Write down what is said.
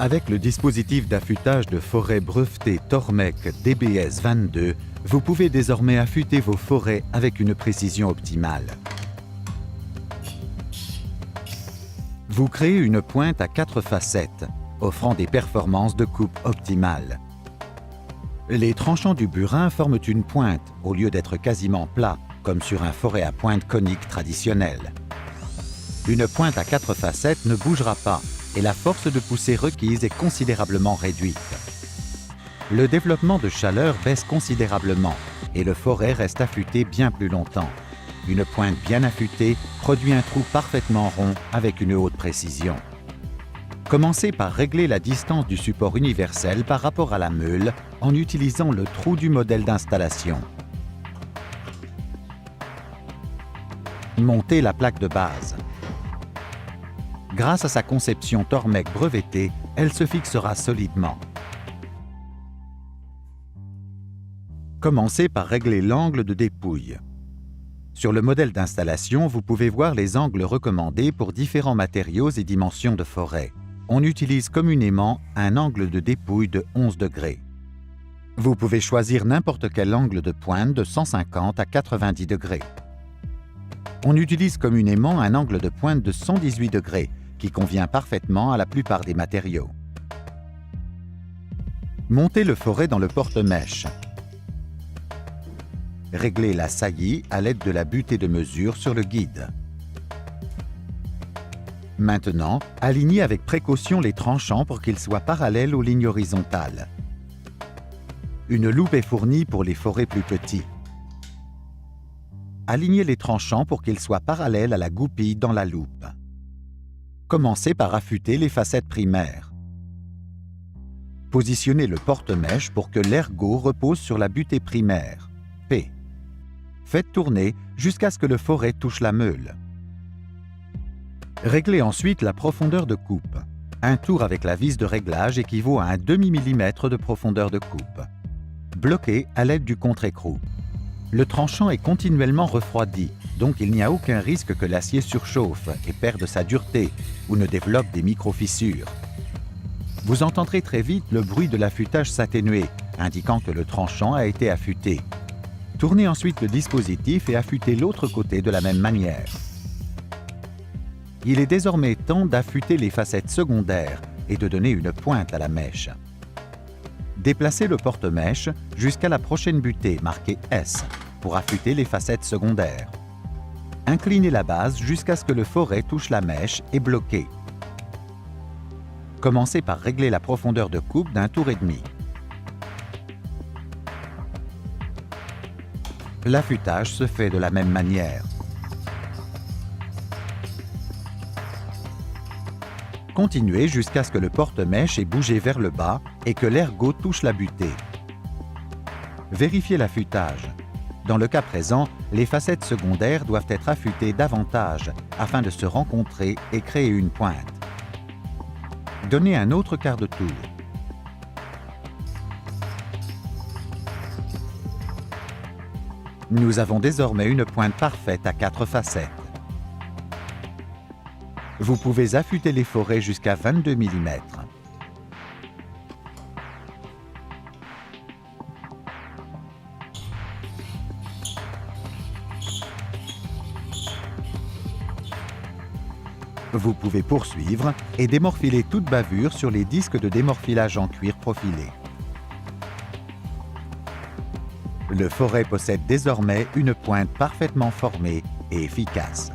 Avec le dispositif d'affûtage de forêt breveté Tormec DBS 22, vous pouvez désormais affûter vos forêts avec une précision optimale. Vous créez une pointe à 4 facettes, offrant des performances de coupe optimales. Les tranchants du burin forment une pointe au lieu d'être quasiment plats, comme sur un forêt à pointe conique traditionnel. Une pointe à 4 facettes ne bougera pas et la force de poussée requise est considérablement réduite. Le développement de chaleur baisse considérablement et le forêt reste affûté bien plus longtemps. Une pointe bien affûtée produit un trou parfaitement rond avec une haute précision. Commencez par régler la distance du support universel par rapport à la meule en utilisant le trou du modèle d'installation. Montez la plaque de base. Grâce à sa conception Tormec brevetée, elle se fixera solidement. Commencez par régler l'angle de dépouille. Sur le modèle d'installation, vous pouvez voir les angles recommandés pour différents matériaux et dimensions de forêt. On utilise communément un angle de dépouille de 11 degrés. Vous pouvez choisir n'importe quel angle de pointe de 150 à 90 degrés. On utilise communément un angle de pointe de 118 degrés, qui convient parfaitement à la plupart des matériaux. Montez le forêt dans le porte-mèche. Réglez la saillie à l'aide de la butée de mesure sur le guide. Maintenant, alignez avec précaution les tranchants pour qu'ils soient parallèles aux lignes horizontales. Une loupe est fournie pour les forêts plus petits. Alignez les tranchants pour qu'ils soient parallèles à la goupille dans la loupe. Commencez par affûter les facettes primaires. Positionnez le porte-mèche pour que l'ergot repose sur la butée primaire, P. Faites tourner jusqu'à ce que le forêt touche la meule. Réglez ensuite la profondeur de coupe. Un tour avec la vis de réglage équivaut à un demi-millimètre de profondeur de coupe. Bloquez à l'aide du contre-écrou. Le tranchant est continuellement refroidi, donc il n'y a aucun risque que l'acier surchauffe et perde sa dureté ou ne développe des micro-fissures. Vous entendrez très vite le bruit de l'affûtage s'atténuer, indiquant que le tranchant a été affûté. Tournez ensuite le dispositif et affûtez l'autre côté de la même manière. Il est désormais temps d'affûter les facettes secondaires et de donner une pointe à la mèche. Déplacez le porte-mèche jusqu'à la prochaine butée marquée S pour affûter les facettes secondaires. Inclinez la base jusqu'à ce que le forêt touche la mèche et bloquez. Commencez par régler la profondeur de coupe d'un tour et demi. L'affûtage se fait de la même manière. Continuez jusqu'à ce que le porte-mèche ait bougé vers le bas et que l'ergot touche la butée. Vérifiez l'affûtage. Dans le cas présent, les facettes secondaires doivent être affûtées davantage afin de se rencontrer et créer une pointe. Donnez un autre quart de tour. Nous avons désormais une pointe parfaite à 4 facettes. Vous pouvez affûter les forêts jusqu'à 22 mm. Vous pouvez poursuivre et démorphiler toute bavure sur les disques de démorphilage en cuir profilé. Le forêt possède désormais une pointe parfaitement formée et efficace.